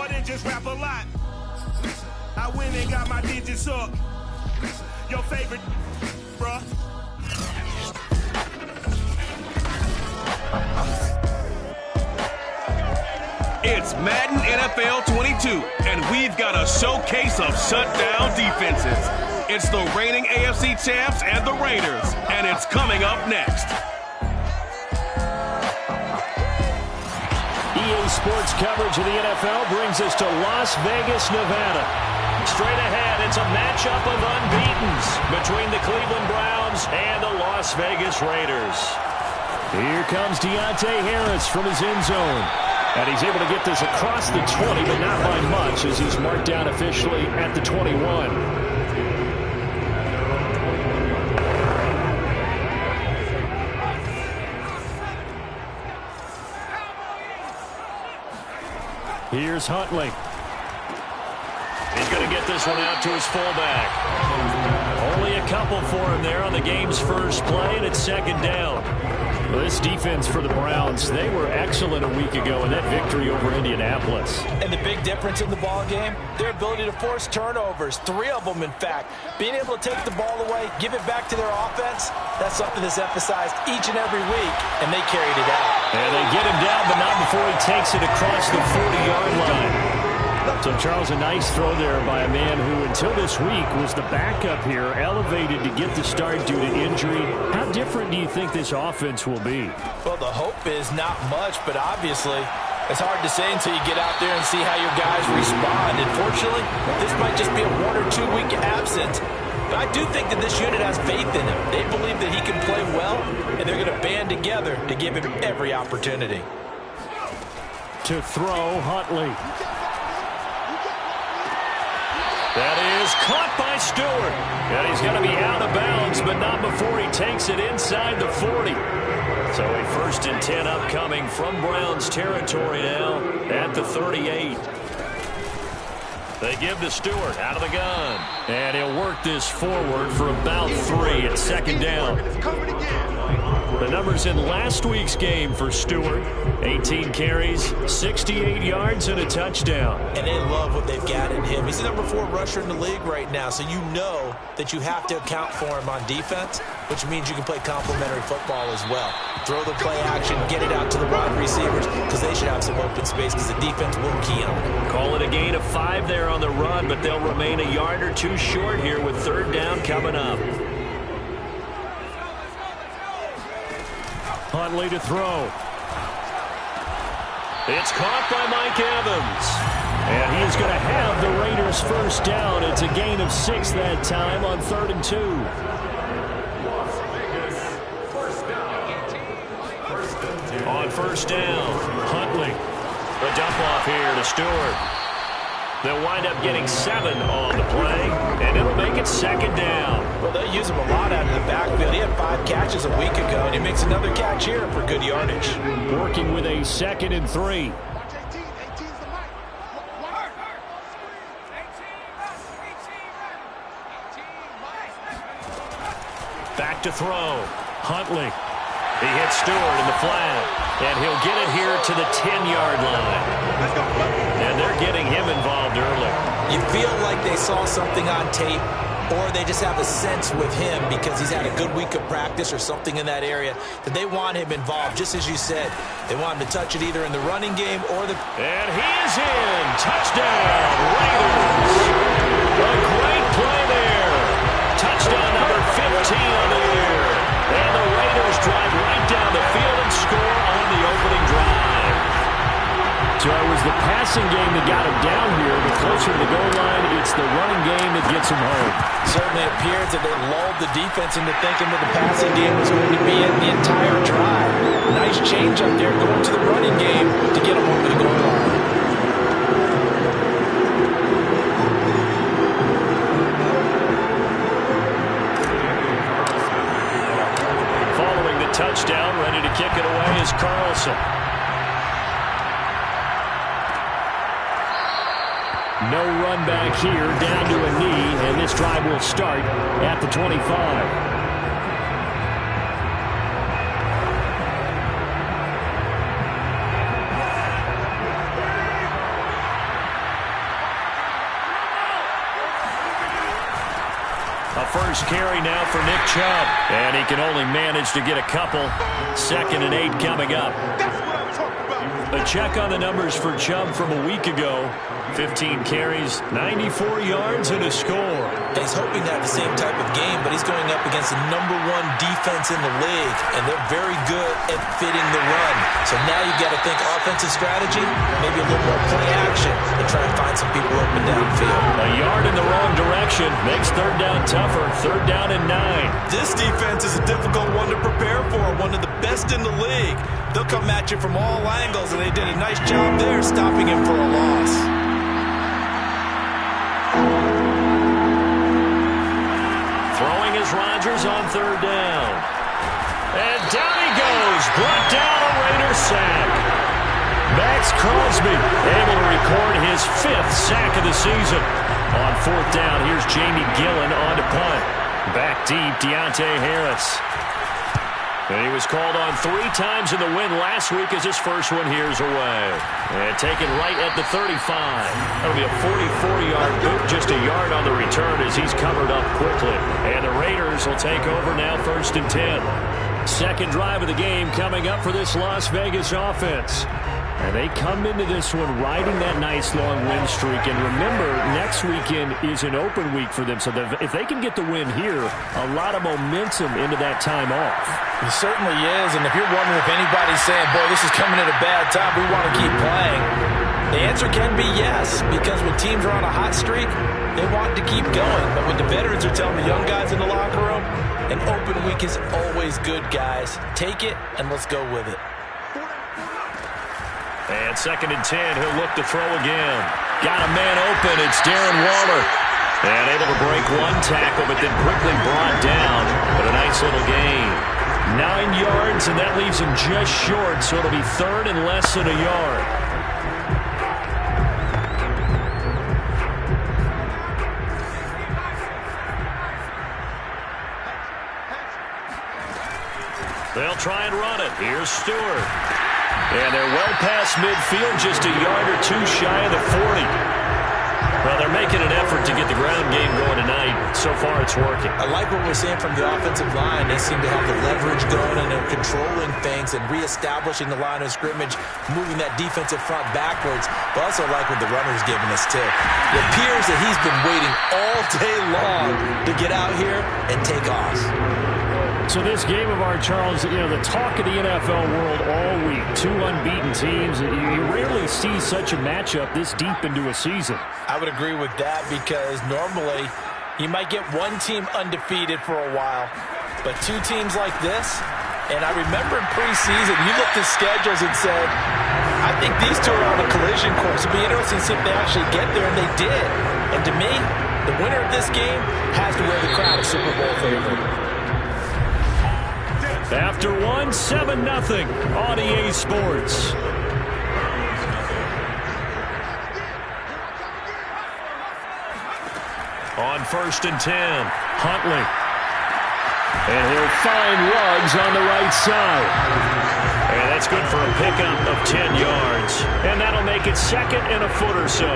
more than just rap a lot. I went and got my digits up. Your favorite, bruh. It's Madden NFL 22, and we've got a showcase of shutdown defenses. It's the reigning AFC champs and the Raiders, and it's coming up next. EA Sports coverage of the NFL brings us to Las Vegas, Nevada. Straight ahead, it's a matchup of unbeatens between the Cleveland Browns and the Las Vegas Raiders. Here comes Deontay Harris from his end zone. And he's able to get this across the 20, but not by much, as he's marked down officially at the 21. Here's Huntley. He's going to get this one out to his fullback. Only a couple for him there on the game's first play, and it's second down. Well, this defense for the Browns, they were excellent a week ago in that victory over Indianapolis. And the big difference in the ball game, their ability to force turnovers, 3 of them in fact. Being able to take the ball away, give it back to their offense, that's something that's emphasized each and every week, and they carried it out. And they get him down, but not before he takes it across the 40-yard line. So, Charles, a nice throw there by a man who, until this week, was the backup here, elevated to get the start due to injury. How different do you think this offense will be? Well, the hope is not much, but obviously it's hard to say until you get out there and see how your guys respond. Unfortunately, this might just be a 1 or 2 week absence. But I do think that this unit has faith in him. They believe that he can play well, and they're going to band together to give him every opportunity. To throw, Huntley. That is caught by Stewart. And he's going to be out of bounds, but not before he takes it inside the 40. So a 1st and 10 upcoming from Browns territory now at the 38. They give to Stewart out of the gun. And he'll work this forward for about 3 at second down. The numbers in last week's game for Stewart: 18 carries, 68 yards, and a touchdown. And they love what they've got in him. He's the number 4 rusher in the league right now, so you know that you have to account for him on defense, which means you can play complementary football as well. Throw the play action, get it out to the wide receivers, because they should have some open space, because the defense will key on it. Call it a gain of 5 there on the run, but they'll remain a yard or 2 short here with 3rd down coming up. Huntley to throw. It's caught by Mike Evans. And he is going to have the Raiders' 1st down. It's a gain of 6 that time on 3rd and 2. On 1st down, Huntley. The dump off here to Stewart. They'll wind up getting 7 on the play, and it'll make it 2nd down. Well, they'll use him a lot out of the backfield. He had 5 catches a week ago, and he makes another catch here for good yardage. Working with a 2nd and 3. Back to throw. Huntley. He hits Stewart in the flat, and he'll get it here to the 10-yard line. And they're getting him involved early. You feel like they saw something on tape, or they just have a sense with him because he's had a good week of practice or something in that area that they want him involved, just as you said. They want him to touch it either in the running game or the... And he is in. Touchdown, Raiders. A great play there. Touchdown number 15 on the year. And the Raiders drive right down the field and score on the opening drive. So it was the passing game that got him down here, but closer to the goal line, it's the running game that gets him home. Certainly appears that they lulled the defense into thinking that the passing game was going to be in the entire drive. Nice change up there going to the running game to get him over the goal line. Following the touchdown, ready to kick it away is Carlson. No run back here, down to a knee, and this drive will start at the 25. A first carry now for Nick Chubb. And he can only manage to get a couple. 2nd and 8 coming up. A check on the numbers for Chubb from a week ago. 15 carries, 94 yards, and a score. He's hoping to have the same type of game, but he's going up against the #1 defense in the league, and they're very good at fitting the run. So now you've got to think offensive strategy, maybe a little more play action, and try and find some people open downfield. A yard in the wrong direction makes 3rd down tougher. 3rd down and 9. This defense is a difficult one to prepare for, one of the best in the league. They'll come at you from all angles, and they did a nice job there stopping him for a loss. Throwing is Rodgers on 3rd down. And down he goes. Brought down a Raider sack. Max Crosby able to record his 5th sack of the season. On 4th down, here's Jamie Gillen on to punt. Back deep, Deontay Harris. And he was called on 3 times in the win last week as his first one here's away. And taken right at the 35. That'll be a 44-yard boot, just a yard on the return as he's covered up quickly. And the Raiders will take over now 1st and 10. 2nd drive of the game coming up for this Las Vegas offense. And they come into this one riding that nice long win streak. And remember, next weekend is an open week for them. So if they can get the win here, a lot of momentum into that time off. It certainly is. And if you're wondering if anybody's saying, boy, this is coming at a bad time, we want to keep playing, the answer can be yes. Because when teams are on a hot streak, they want to keep going. But when the veterans are telling the young guys in the locker room, an open week is always good, guys. Take it and let's go with it. And 2nd and 10, he'll look to throw again. Got a man open, it's Darren Waller. And able to break 1 tackle, but then quickly brought down. But a nice little gain. 9 yards, and that leaves him just short, so it'll be 3rd and less than a yard. They'll try and run it. Here's Stewart. And they're well past midfield, just a yard or 2 shy of the 40. Well, they're making an effort to get the ground game going tonight. So far, it's working. I like what we're seeing from the offensive line. They seem to have the leverage going, and they're controlling things and reestablishing the line of scrimmage, moving that defensive front backwards. But also like what the runner's giving us, too. It appears that he's been waiting all day long to get out here and take off. So this game of ours, Charles, you know, the talk of the NFL world all week. 2 unbeaten teams. You rarely see such a matchup this deep into a season. I would agree with that because normally you might get one team undefeated for a while, but 2 teams like this, and I remember in preseason you looked at schedules and said, I think these 2 are on a collision course. It'd be interesting to see if they actually get there, and they did. And to me, the winner of this game has to wear the crown of Super Bowl favorite. After 1, 7-0 on EA Sports. On 1st and 10, Huntley. And he'll find Ruggs on the right side. And that's good for a pickup of 10 yards. And that'll make it 2nd and a foot or so.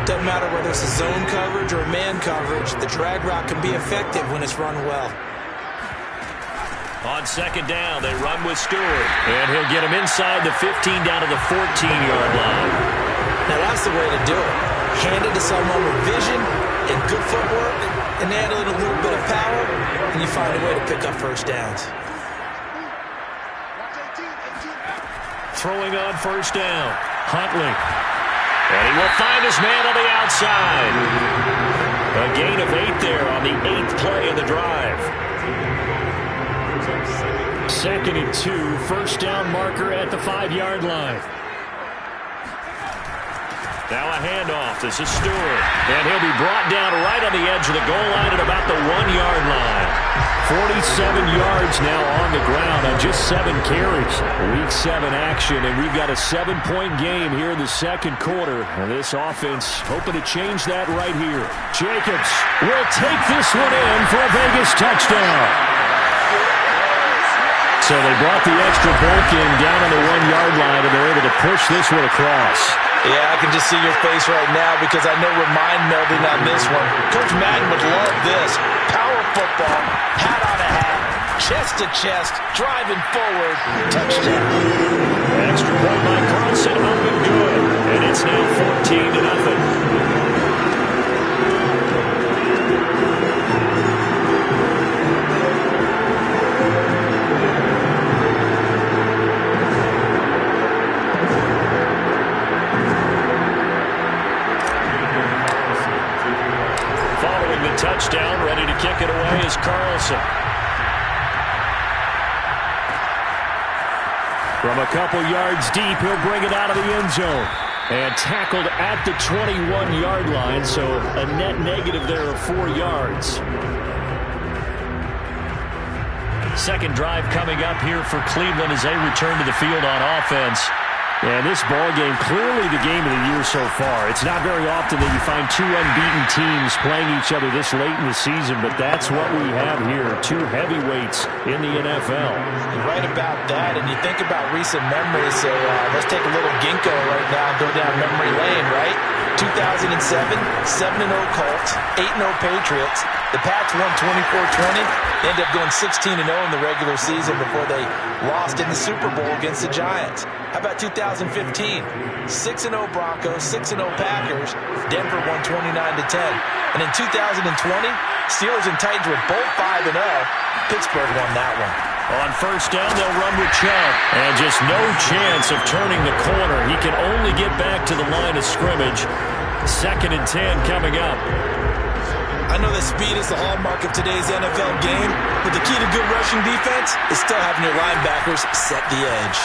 Doesn't matter whether it's a zone coverage or man coverage, the drag route can be effective when it's run well. On 2nd down, they run with Stewart. And he'll get him inside the 15 down to the 14-yard line. Now that's the way to do it. Hand it to someone with vision and good footwork, and add a little bit of power, and you find a way to pick up 1st downs. Throwing on 1st down, Huntley. And he will find his man on the outside. A gain of 8 there on the 8th play of the drive. 2nd and 2, 1st down marker at the 5-yard line. Now a handoff. This is Stewart. And he'll be brought down right on the edge of the goal line at about the 1-yard line. 47 yards now on the ground on just 7 carries. Week 7 action, and we've got a 7-point game here in the 2nd quarter. And this offense hoping to change that right here. Jacobs will take this one in for a Vegas touchdown. So they brought the extra bulk in down on the 1-yard line, and they're able to push this one across. Yeah, I can just see your face right now because I know we're mind melding on this one. Coach Madden would love this. Power football, hat on a hat, chest to chest, driving forward, touchdown. Extra point by Carlson, up and good. And it's now 14-0. Touchdown, ready to kick it away is Carlson. From a couple yards deep, he'll bring it out of the end zone. And tackled at the 21-yard line, so a net negative there of 4 yards. Second drive coming up here for Cleveland as they return to the field on offense. And this ball game, clearly the game of the year so far. It's not very often that you find two unbeaten teams playing each other this late in the season, but that's what we have here, two heavyweights in the NFL. You're right about that, and you think about recent memories, so let's take a little ginkgo right now and go down memory lane, right? 2007, 7-0 Colts, 8-0 Patriots. The Pats won 24-20. They ended up going 16-0 in the regular season before they lost in the Super Bowl against the Giants. How about 2015? 6-0 Broncos, 6-0 Packers. Denver won 29-10. And in 2020, Steelers and Titans were both 5-0. Pittsburgh won that one. On first down, they'll run with Chubb. And just no chance of turning the corner. He can only get back to the line of scrimmage. 2nd and 10 coming up. I know that speed is the hallmark of today's NFL game, but the key to good rushing defense is still having your linebackers set the edge.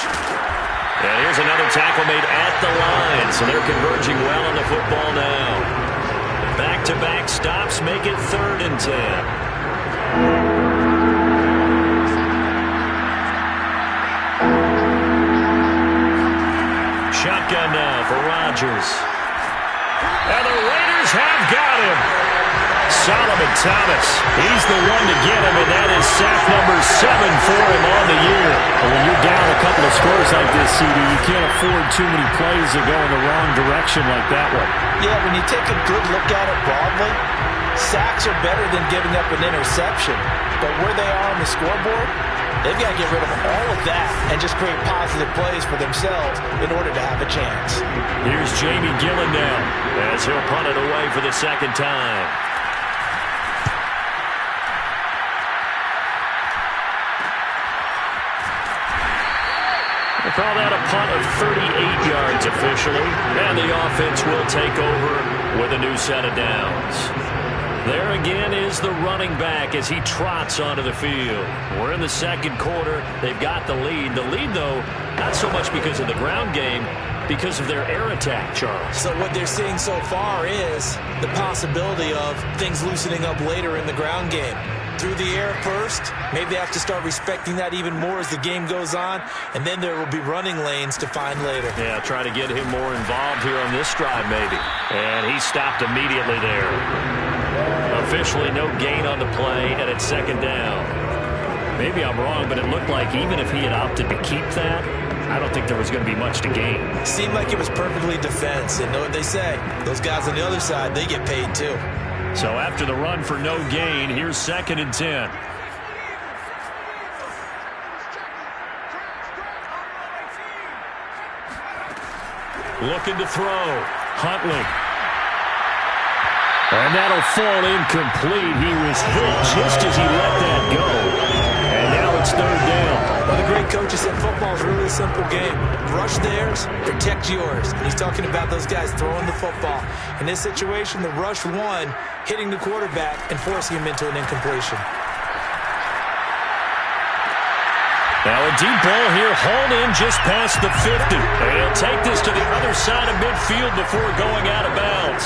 And here's another tackle made at the line, so they're converging well on the football now. Back-to-back stops make it 3rd and 10. Shotgun now for Rodgers. And the Raiders have got him. Solomon Thomas, he's the one to get him, and that is sack number 7 for him on the year. And when you're down a couple of scores like this, CD, you can't afford too many plays that go in the wrong direction like that one. Yeah, when you take a good look at it broadly, sacks are better than giving up an interception. But where they are on the scoreboard, they've got to get rid of all of that and just create positive plays for themselves in order to have a chance. Here's Jamie Gillen now as he'll punt it away for the 2nd time. They call that a punt of 38 yards officially, and the offense will take over with a new set of downs. There again is the running back as he trots onto the field. We're in the 2nd quarter. They've got the lead. The lead, though, not so much because of the ground game, because of their air attack, Charles. So what they're seeing so far is the possibility of things loosening up later in the ground game. Through the air first, maybe they have to start respecting that even more as the game goes on, and then there will be running lanes to find later. Yeah, try to get him more involved here on this drive maybe. And he stopped immediately there. Officially no gain on the play, and it's 2nd down. Maybe I'm wrong, but it looked like even if he had opted to keep that, I don't think there was going to be much to gain. Seemed like it was perfectly defense, and know what they say. Those guys on the other side, they get paid too. So after the run for no gain, here's 2nd and 10. Looking to throw. Huntley. And that'll fall incomplete. He was hit just as he let that go. And now it's 3rd down. Well, the great coaches said football is really a simple game. Rush theirs, protect yours. And he's talking about those guys throwing the football. In this situation, the rush won, hitting the quarterback and forcing him into an incompletion. Now a deep ball here, hauled in just past the 50. He'll take this to the other side of midfield before going out of bounds.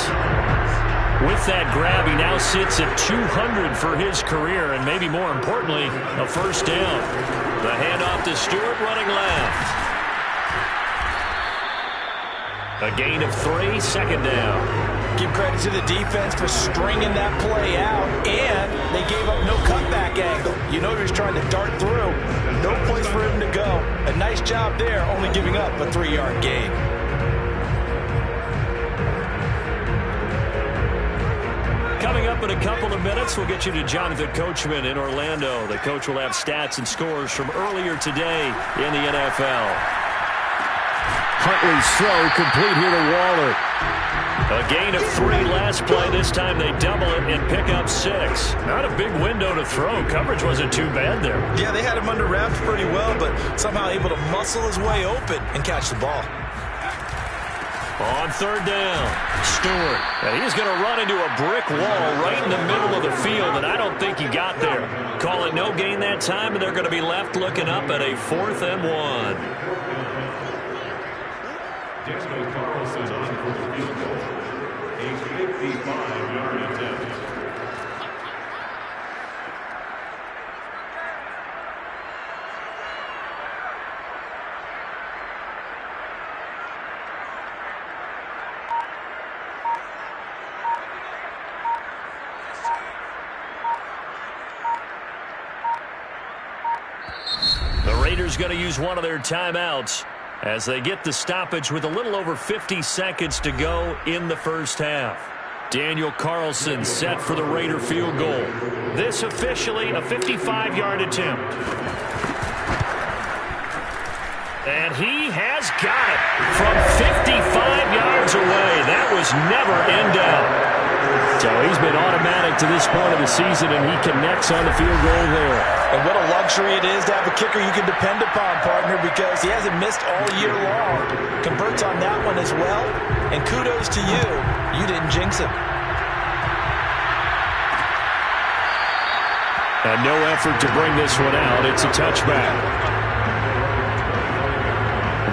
With that grab, he now sits at 200 for his career, and maybe more importantly, a 1st down. The handoff to Stewart running left. A gain of 3, 2nd down. Give credit to the defense for stringing that play out, and they gave up no cutback angle. You know he was trying to dart through. No place for him to go. A nice job there, only giving up a 3-yard gain. Coming up up in a couple of minutes. We'll get you to Jonathan Coachman in Orlando. The coach will have stats and scores from earlier today in the NFL. Huntley's throw complete here to Waller. A gain of 3 last play. This time they double it and pick up 6. Not a big window to throw. Coverage wasn't too bad there. Yeah, they had him under wraps pretty well, but somehow able to muscle his way open and catch the ball. On third down, Stewart. And he's going to run into a brick wall right in the middle of the field, and I don't think he got there. Call it no gain that time, and they're going to be left looking up at a 4th and 1. Carlson on for the field goal. A 55-yard attempt. The Raiders going to use one of their timeouts as they get the stoppage with a little over 50 seconds to go in the first half. Daniel Carlson set for the Raider field goal. This officially a 55-yard attempt. And he has got it from 55 yards away. That was never in doubt. So he's been automatic to this point of the season, and he connects on the field goal there. And what a luxury it is to have a kicker you can depend upon, partner, because he hasn't missed all year long. Converts on that one as well. And kudos to you. You didn't jinx him. And no effort to bring this one out. It's a touchback.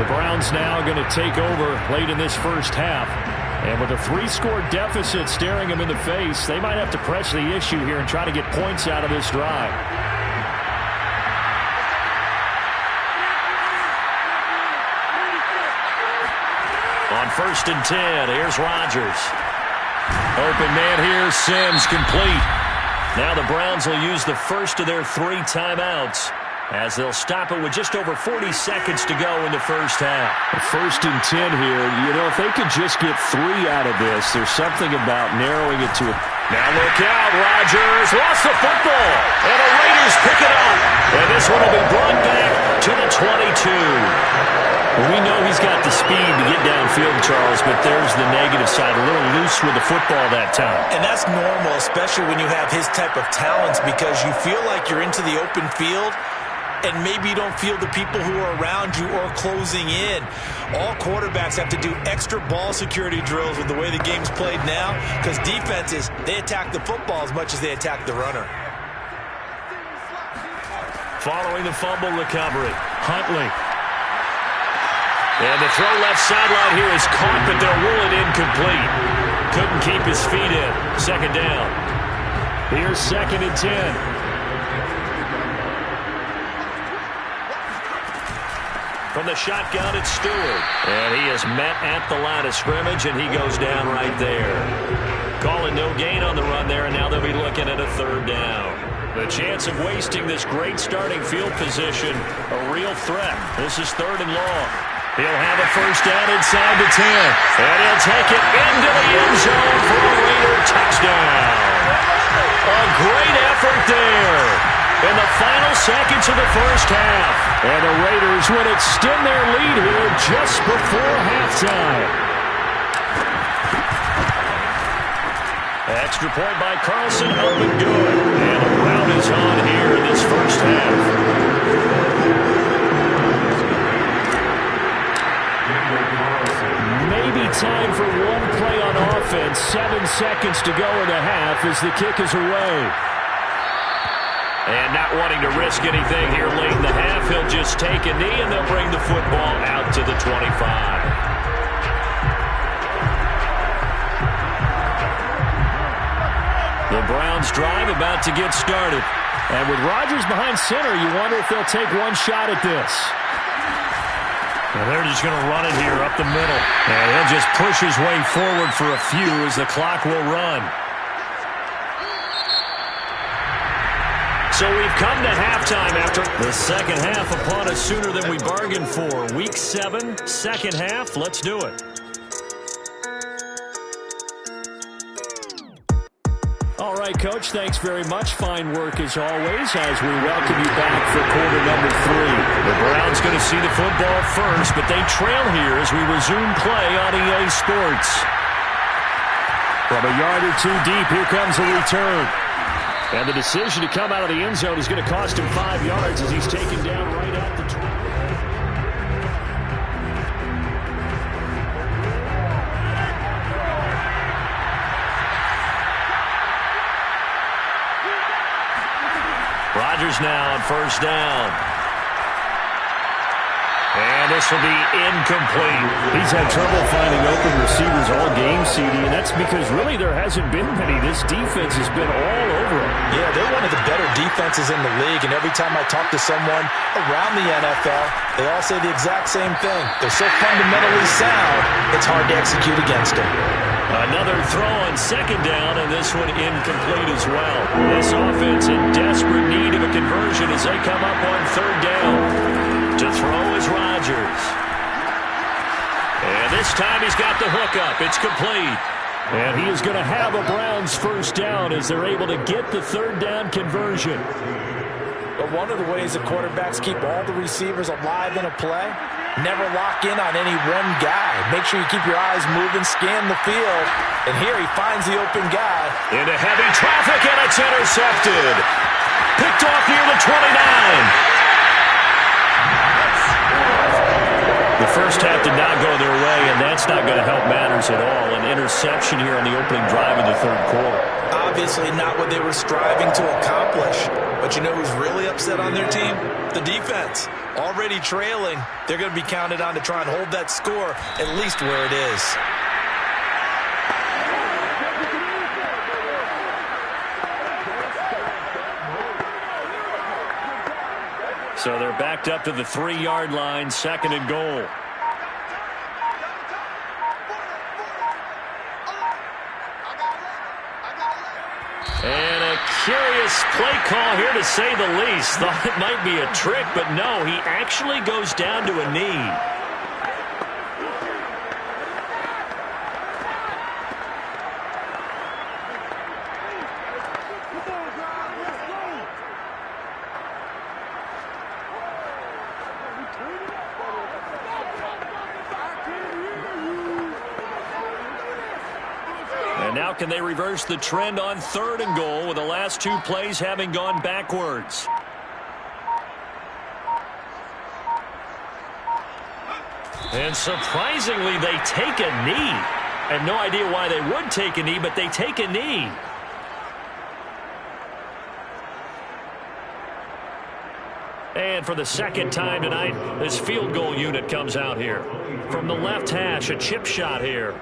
The Browns now going to take over late in this first half. And with a 3-score deficit staring them in the face, they might have to press the issue here and try to get points out of this drive. On 1st and 10, here's Rodgers. Open man here, Sims complete. Now the Browns will use the first of their 3 timeouts as they'll stop it with just over 40 seconds to go in the first half. 1st and 10 here. You know, if they could just get 3 out of this, there's something about narrowing it to a... Now look out, Rodgers lost the football, and the Raiders pick it up. And this one will be brought back to the 22. We know he's got the speed to get downfield, Charles, but there's the negative side. A little loose with the football that time. And that's normal, especially when you have his type of talents, because you feel like you're into the open field, and maybe you don't feel the people who are around you or closing in. All quarterbacks have to do extra ball security drills with the way the game's played now, because defenses, they attack the football as much as they attack the runner. Following the fumble recovery, Huntley. And the throw left sideline here is caught, but they'll rule it incomplete. Couldn't keep his feet in. 2nd down. Here's 2nd and 10. From the shotgun, it's Stewart. And he is met at the line of scrimmage, and he goes down right there. Calling no gain on the run there, and now they'll be looking at a 3rd down. The chance of wasting this great starting field position, a real threat. This is 3rd and long. He'll have a first down inside the 10. And he'll take it into the end zone for a Raider touchdown. A great effort there in the final seconds of the first half. And the Raiders would extend their lead here just before halftime. Extra point by Carlson, up and good. And a round is on here in this first half. Maybe time for one play on offense. 7 seconds to go in the half as the kick is away. And not wanting to risk anything here late in the half, he'll just take a knee and they'll bring the football out to the 25. The Browns drive about to get started. And with Rodgers behind center, you wonder if they'll take one shot at this. And they're just going to run it here up the middle. And he'll just push his way forward for a few as the clock will run. So we've come to halftime after the second half upon us sooner than we bargained for. Week 7, second half. Let's do it. All right. right, Coach. Thanks very much. Fine work as always as we welcome you back for quarter number 3. The Browns going to see the football first, but they trail here as we resume play on EA Sports. From a yard or two deep, here comes a return. And the decision to come out of the end zone is going to cost him 5 yards as he's taken down right at the 20. Rodgers now on first down. And this will be incomplete. He's had trouble finding open receivers all game, CD, and that's because really there hasn't been many. This defense has been all over him. Yeah, they're one of the better defenses in the league, and every time I talk to someone around the NFL, they all say the exact same thing. They're so fundamentally sound, it's hard to execute against them. Another throw on second down, and this one incomplete as well. This offense in desperate need of a conversion as they come up on third down. To throw is Rodgers. And this time he's got the hook up. It's complete. And he is going to have a Browns first down as they're able to get the third down conversion. But one of the ways the quarterbacks keep all the receivers alive in a play, never lock in on any one guy. Make sure you keep your eyes moving, scan the field. And here he finds the open guy. Into heavy traffic, and it's intercepted. Picked off near the 29. The first half did not go their way, and that's not going to help matters at all. An interception here on the opening drive of the third quarter. Obviously not what they were striving to accomplish. But you know who's really upset on their team? The defense. Already trailing. They're going to be counted on to try and hold that score at least where it is. So they're backed up to the 3-yard line, second and goal. And a curious play call here, to say the least. Thought it might be a trick, but no, he actually goes down to a knee. And now can they reverse the trend on third and goal with the last 2 plays having gone backwards? And surprisingly, they take a knee. I have no idea why they would take a knee, but they take a knee. And for the second time tonight, this field goal unit comes out here. From the left hash, a chip shot here.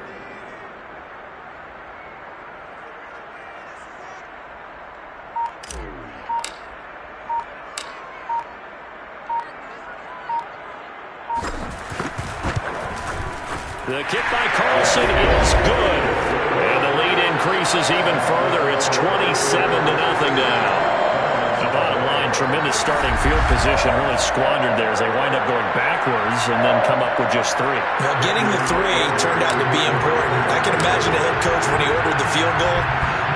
The kick by Carlson is good. And the lead increases even further. It's 27-0 now. The bottom line, tremendous starting field position, really squandered there as they wind up going backwards and then come up with just 3. Now, getting the 3 turned out to be important. I can imagine the head coach when he ordered the field goal.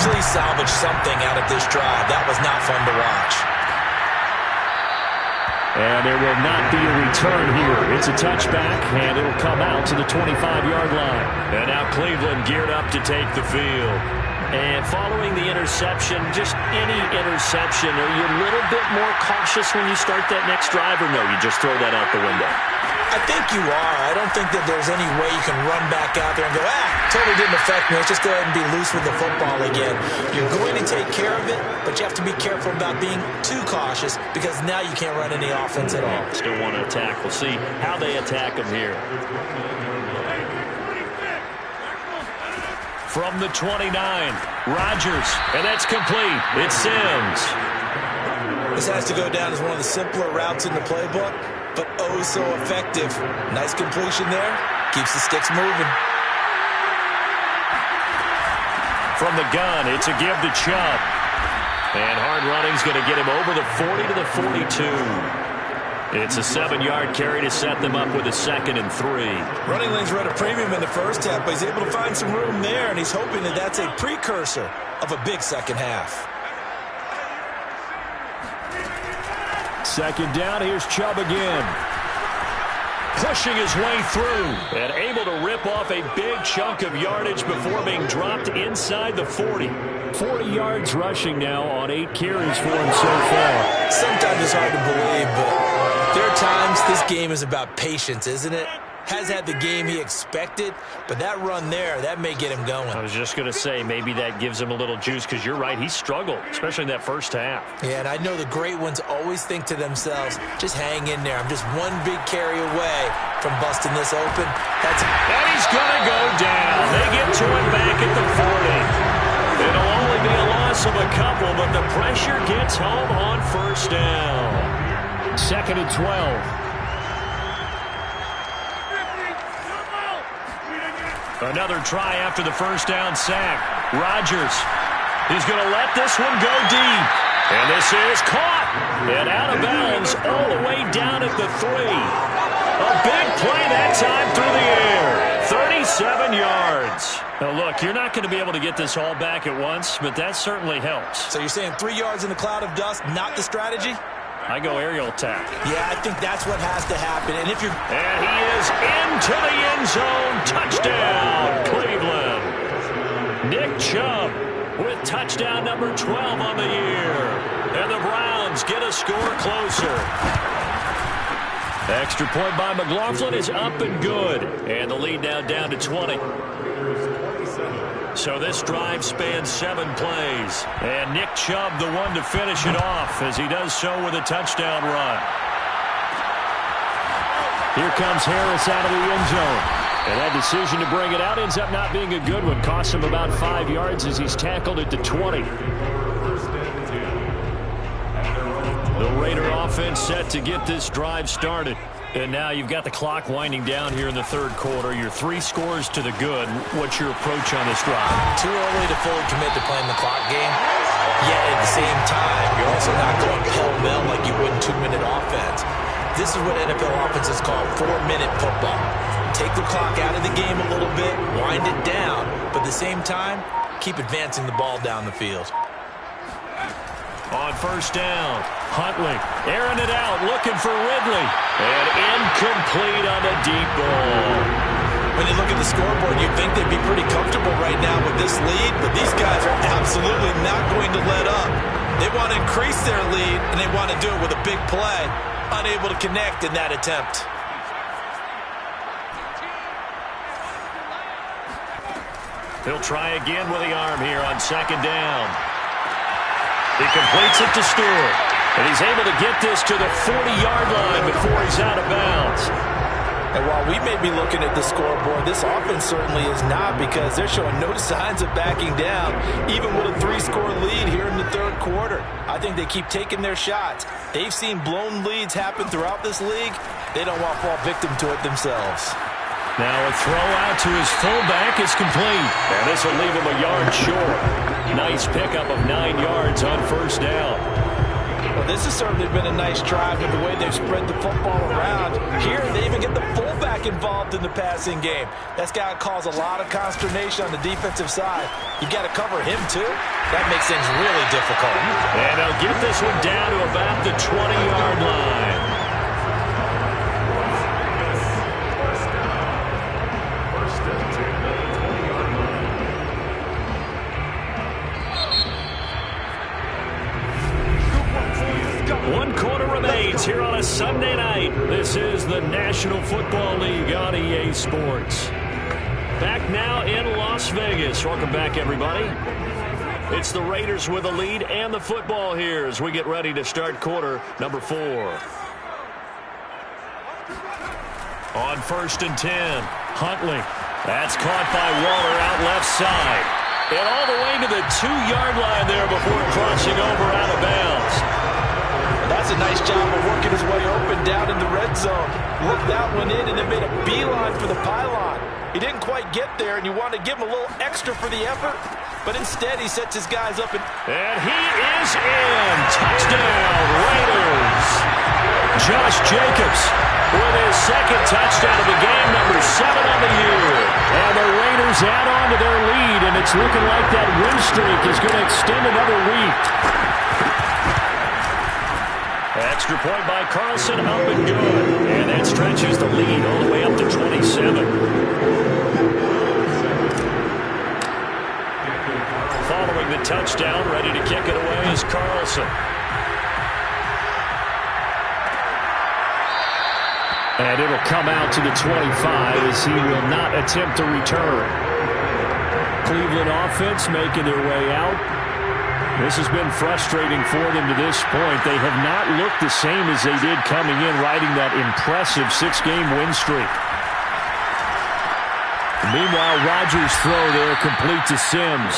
Please salvage something out of this drive. That was not fun to watch. And there will not be a return here. It's a touchback, and it'll come out to the 25-yard line. And now Cleveland geared up to take the field. And following the interception, just any interception, are you a little bit more cautious when you start that next drive, or no, you just throw that out the window? I think you are. I don't think that there's any way you can run back out there and go, totally didn't affect me. Let's just go ahead and be loose with the football again. You're going to take care of it, but you have to be careful about being too cautious because now you can't run any offense at all. Still want to attack. We'll see how they attack them here. From the 29, Rodgers, and that's complete. It's Sims. This has to go down as one of the simpler routes in the playbook, but oh so effective. Nice completion there. Keeps the sticks moving. From the gun, it's a give to Chubb. And hard running's going to get him over the 40 to the 42. It's a 7-yard carry to set them up with a 2nd and 3. Running lanes were at a premium in the first half, but he's able to find some room there, and he's hoping that that's a precursor of a big second half. 2nd down, here's Chubb again. Pushing his way through and able to rip off a big chunk of yardage before being dropped inside the 40. 40 yards rushing now on 8 carries for him so far. Sometimes it's hard to believe, but there are times this game is about patience, isn't it? Has had the game he expected, but that run there, that may get him going. I was just going to say, maybe that gives him a little juice, because you're right, he struggled, especially in that first half. Yeah, and I know the great ones always think to themselves, just hang in there. I'm just one big carry away from busting this open. And he's going to go down. They get to him back at the 40. It'll only be a loss of a couple, but the pressure gets home on 1st down. 2nd and 12. Another try after the 1st down sack. Rodgers is going to let this one go deep. And this is caught and out of bounds all the way down at the 3. A big play that time through the air. 37 yards. Now, look, you're not going to be able to get this all back at once, but that certainly helps. So you're saying 3 yards in a cloud of dust, not the strategy? I go aerial attack. Yeah, I think that's what has to happen. And if you're... And he is into the end zone. Touchdown, Cleveland. Nick Chubb with touchdown number 12 on the year. And the Browns get a score closer. Extra point by McLaughlin is up and good. And the lead now down to 20. So this drive spans 7 plays. And Nick Chubb the one to finish it off as he does so with a touchdown run. Here comes Harris out of the end zone. And that decision to bring it out ends up not being a good one. Costs him about 5 yards as he's tackled at the 20. The Raider offense set to get this drive started. And now you've got the clock winding down here in the 3rd quarter. You're 3 scores to the good. What's your approach on this drive? Too early to fully commit to playing the clock game. Yet at the same time, you're also not going pell-mell like you would in 2-minute offense. This is what NFL offenses call 4-minute football. Take the clock out of the game a little bit, wind it down, but at the same time, keep advancing the ball down the field. On 1st down, Huntley airing it out, looking for Ridley. And incomplete on the deep ball. When you look at the scoreboard, you'd think they'd be pretty comfortable right now with this lead, but these guys are absolutely not going to let up. They want to increase their lead, and they want to do it with a big play. Unable to connect in that attempt. He'll try again with the arm here on 2nd down. He completes it to Stewart. And he's able to get this to the 40-yard line before he's out of bounds. And while we may be looking at the scoreboard, this offense certainly is not, because they're showing no signs of backing down, even with a 3-score lead here in the 3rd quarter. I think they keep taking their shots. They've seen blown leads happen throughout this league. They don't want to fall victim to it themselves. Now a throw out to his fullback is complete. And this will leave him a yard short. Nice pickup of 9 yards on 1st down. Well, this has certainly been a nice drive with the way they've spread the football around. Here, they even get the fullback involved in the passing game. That's got to cause a lot of consternation on the defensive side. You got to cover him, too. That makes things really difficult. And they'll get this one down to about the 20-yard line. Here on a Sunday night. This is the National Football League on EA Sports. Back now in Las Vegas. Welcome back, everybody. It's the Raiders with the lead and the football here as we get ready to start quarter number 4. On 1st and 10, Huntley. That's caught by Waller out left side. And all the way to the 2-yard line there before crossing over out of bounds. That's a nice job of working his way open down in the red zone. Looked that one in and then made a beeline for the pylon. He didn't quite get there, and you want to give him a little extra for the effort, but instead he sets his guys up. And he is in. Touchdown, Raiders. Josh Jacobs with his second touchdown of the game, number 7 on the year. And the Raiders add on to their lead, and it's looking like that win streak is going to extend another week. Extra point by Carlson, up and good. And that stretches the lead all the way up to 27. Following the touchdown, ready to kick it away is Carlson. And it'll come out to the 25 as he will not attempt to return. Cleveland offense making their way out. This has been frustrating for them to this point. They have not looked the same as they did coming in, riding that impressive 6-game win streak. Meanwhile, Rodgers' throw there complete to Sims.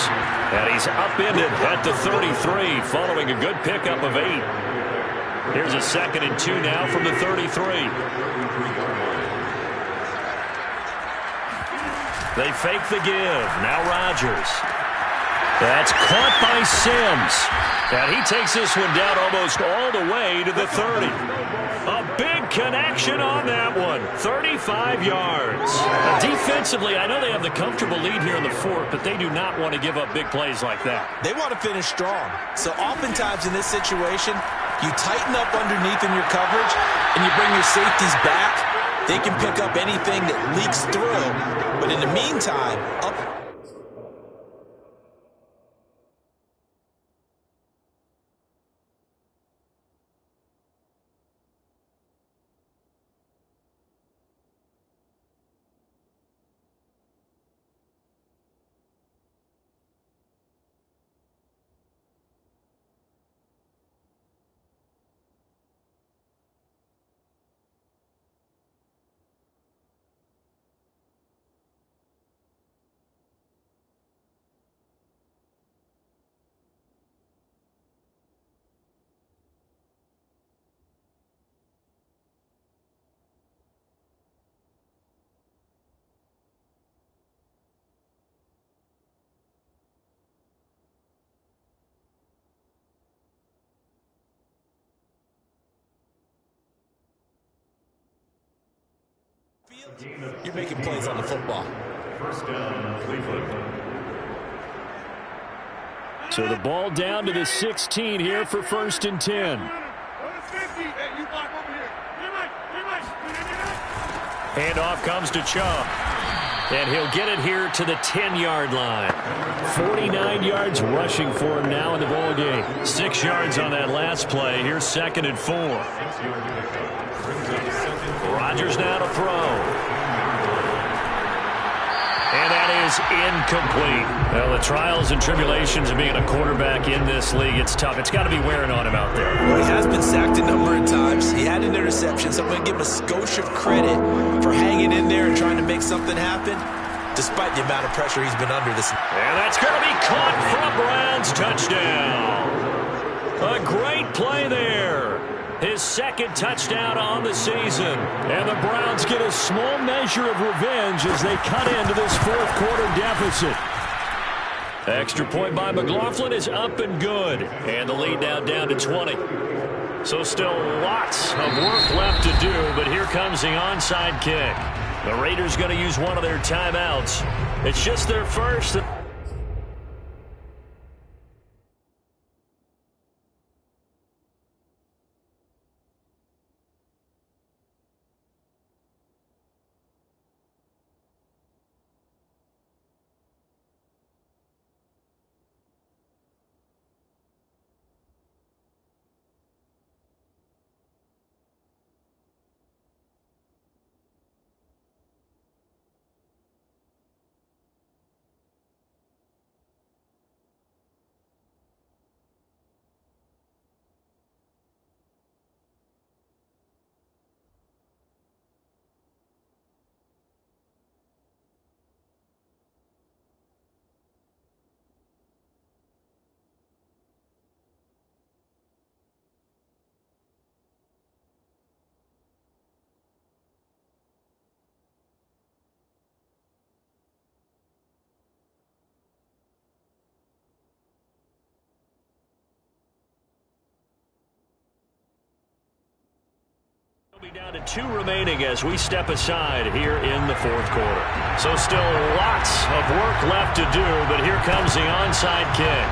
And he's upended at the 33 following a good pickup of 8. Here's a 2nd and 2 now from the 33. They fake the give. Now Rodgers. That's caught by Sims. And he takes this one down almost all the way to the 30. A big connection on that one. 35 yards. Defensively, I know they have the comfortable lead here in the 4th, but they do not want to give up big plays like that. They want to finish strong. So oftentimes in this situation, you tighten up underneath in your coverage, and you bring your safeties back. They can pick up anything that leaks through. But in the meantime, up. You're making plays on the football. First down, Cleveland. So the ball down to the 16 here for 1st and 10. Handoff comes to Chubb. And he'll get it here to the 10-yard line. 49 yards rushing for him now in the ball game. 6 yards on that last play. Here's 2nd and 4. Rodgers now to throw. And that is incomplete. Well, the trials and tribulations of being a quarterback in this league, it's tough. It's got to be wearing on him out there. Well, he has been sacked a number of times. He had an interception, so I'm going to give him a skosh of credit for hanging in there and trying to make something happen, despite the amount of pressure he's been under this. And that's going to be caught for a Browns touchdown. A great play there. His 2nd touchdown on the season. And the Browns get a small measure of revenge as they cut into this 4th quarter deficit. Extra point by McLaughlin is up and good. And the lead now down to 20. So still lots of work left to do, but here comes the onside kick. The Raiders going to use one of their timeouts. It's just their first. Be down to 2 remaining as we step aside here in the fourth quarter. So still lots of work left to do, but here comes the onside kick.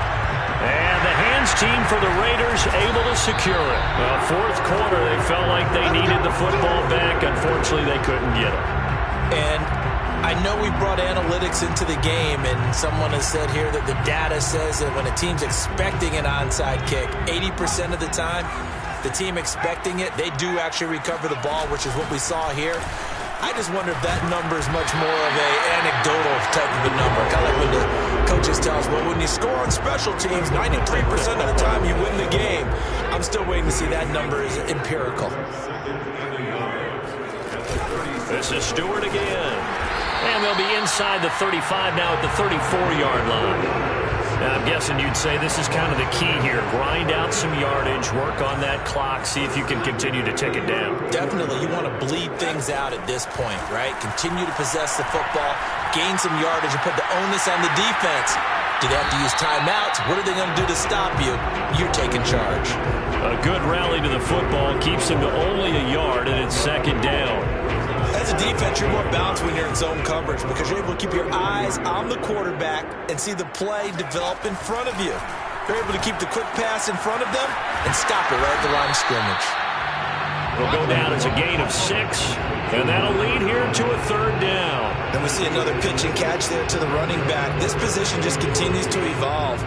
And the hands team for the Raiders able to secure it. Well, fourth quarter, they felt like they needed the football back. Unfortunately, they couldn't get it. And I know we brought analytics into the game, and someone has said here that the data says that when a team's expecting an onside kick, 80% of the time, the team expecting it, they do actually recover the ball, which is what we saw here. I just wonder if that number is much more of an anecdotal type of a number. Kind of like when the coaches tell us, well, when you score on special teams, 93% of the time you win the game. I'm still waiting to see that number is empirical. This is Stewart again. And they'll be inside the 35 now at the 34-yard line. Now, I'm guessing you'd say this is kind of the key here. Grind out some yardage, work on that clock, see if you can continue to tick it down. Definitely. You want to bleed things out at this point, right? Continue to possess the football, gain some yardage, and put the onus on the defense. Do they have to use timeouts? What are they going to do to stop you? You're taking charge. A good rally to the football keeps them to only a yard, and it's second down. As a defense, you're more balanced when you're in zone coverage because you're able to keep your eyes on the quarterback and see the play develop in front of you. You're able to keep the quick pass in front of them and stop it right at the line of scrimmage. Will go down as a gain of 6, and that'll lead here to a third down. And we see another pitch and catch there to the running back. This position just continues to evolve.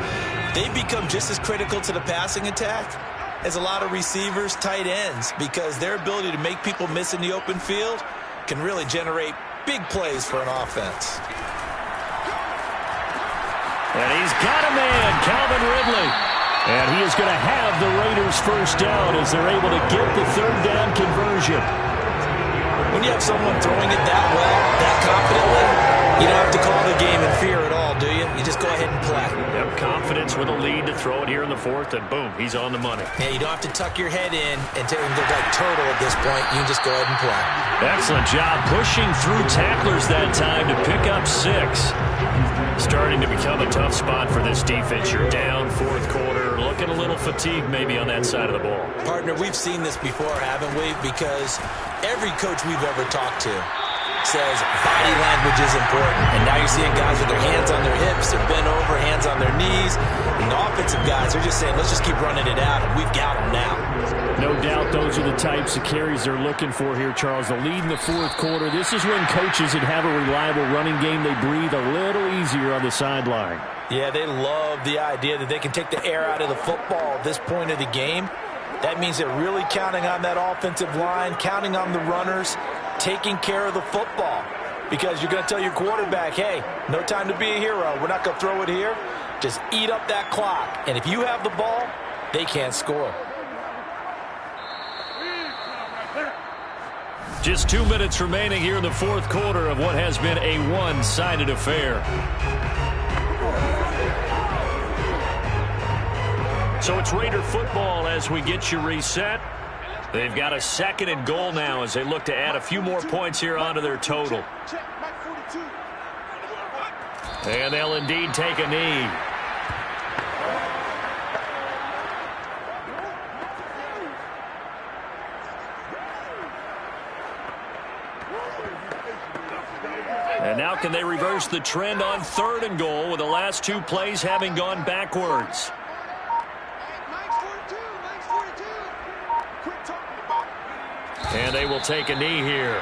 They become just as critical to the passing attack as a lot of receivers, tight ends, because their ability to make people miss in the open field can really generate big plays for an offense. And he's got a man, Calvin Ridley. And he is going to have the Raiders first down as they're able to get the third down conversion. When you have someone throwing it that well, that confidently, you don't have to call the game in fear at all, do you? You just go ahead and play. Yep, confidence with a lead to throw it here in the fourth, and boom, he's on the money. Yeah, you don't have to tuck your head in and look like turtle at this point. You can just go ahead and play. Excellent job pushing through tacklers that time to pick up 6. Starting to become a tough spot for this defense. You're down fourth quarter, looking a little fatigued maybe on that side of the ball. Partner, we've seen this before, haven't we? Because every coach we've ever talked to says body language is important. And now you're seeing guys with their hands on their hips, they're bent over, hands on their knees. And the offensive guys are just saying, let's just keep running it out, and we've got them now. No doubt those are the types of carries they're looking for here, Charles. The lead in the fourth quarter. This is when coaches that have a reliable running game, they breathe a little easier on the sideline. Yeah, they love the idea that they can take the air out of the football at this point of the game. That means they're really counting on that offensive line, counting on the runners, taking care of the football. Because you're going to tell your quarterback, hey, no time to be a hero. We're not going to throw it here. Just eat up that clock. And if you have the ball, they can't score. Just 2 minutes remaining here in the fourth quarter of what has been a one-sided affair. So it's Raider football as we get you reset. They've got a 2nd and goal now as they look to add a few more points here onto their total. And they'll indeed take a knee. And now can they reverse the trend on 3rd and goal with the last 2 plays having gone backwards? And they will take a knee here.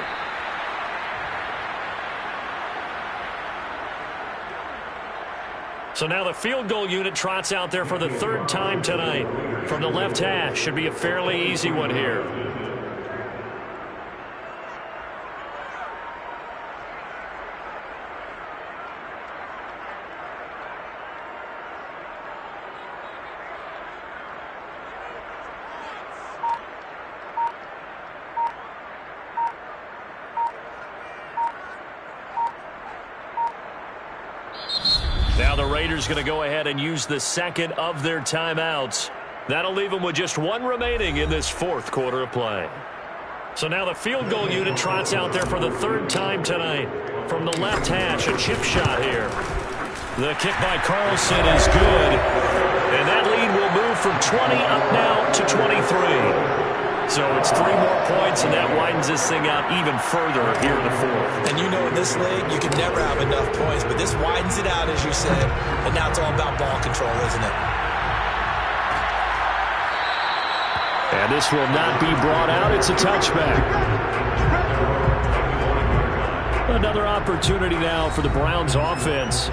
So now the field goal unit trots out there for the 3rd time tonight. From the left hash, should be a fairly easy one here. Now the Raiders going to go ahead and use the 2nd of their timeouts. That'll leave them with just 1 remaining in this fourth quarter of play. So now the field goal unit trots out there for the 3rd time tonight. From the left hash, a chip shot here. The kick by Carlson is good. And that lead will move from 20 up now to 23. So it's 3 more points, and that widens this thing out even further here in the fourth. And you know in this league, you can never have enough points, but this widens it out, as you said, and now it's all about ball control, isn't it? And this will not be brought out. It's a touchback. Another opportunity now for the Browns offense.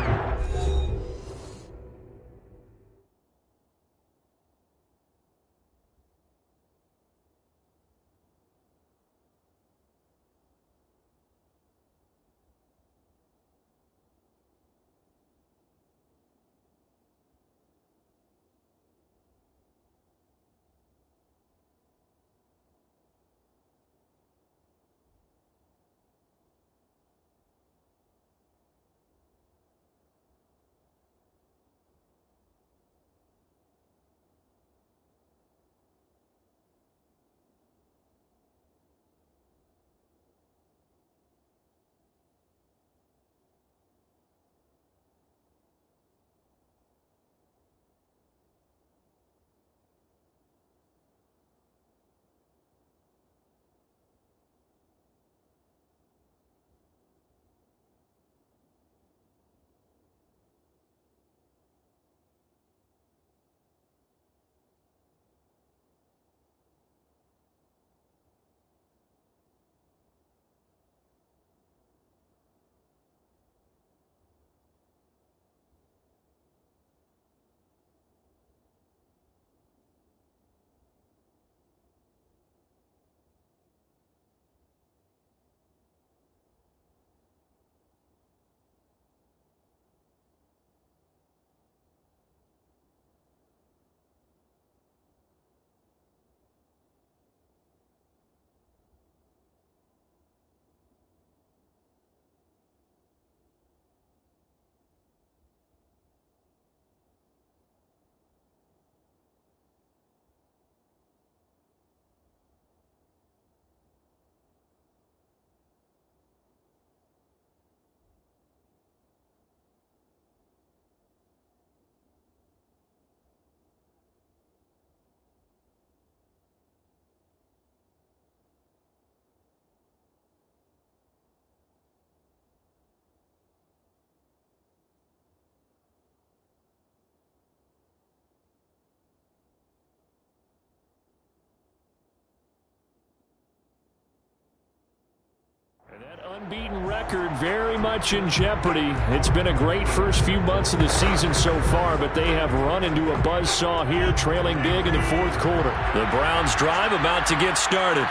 And that unbeaten record very much in jeopardy. It's been a great first few months of the season so far, but they have run into a buzzsaw here, trailing big in the fourth quarter. The Browns drive about to get started.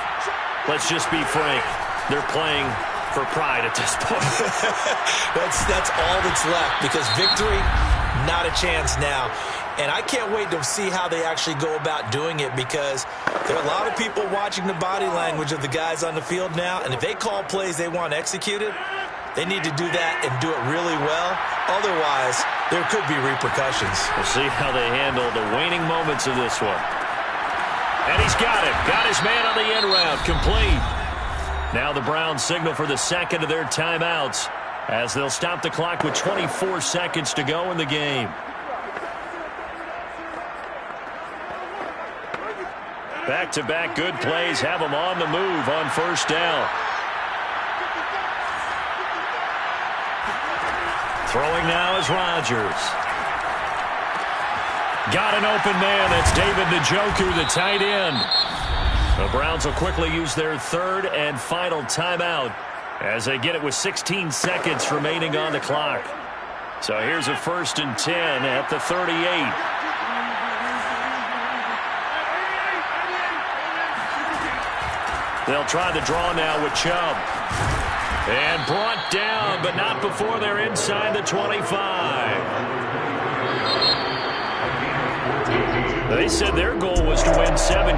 Let's just be frank. They're playing for pride at this point. That's all that's left, because victory, not a chance now. And I can't wait to see how they actually go about doing it, because there are a lot of people watching the body language of the guys on the field now, and if they call plays they want executed, they need to do that and do it really well. Otherwise, there could be repercussions. We'll see how they handle the waning moments of this one. And he's got it. Got his man on the end route. Complete. Now the Browns signal for the second of their timeouts as they'll stop the clock with 24 seconds to go in the game. Back-to-back good plays have them on the move on first down. Throwing now is Rodgers. Got an open man. That's David Njoku, the tight end. The Browns will quickly use their third and final timeout as they get it with 16 seconds remaining on the clock. So here's a 1st and 10 at the 38. They'll try the draw now with Chubb. And brought down, but not before they're inside the 25. They said their goal was to win 7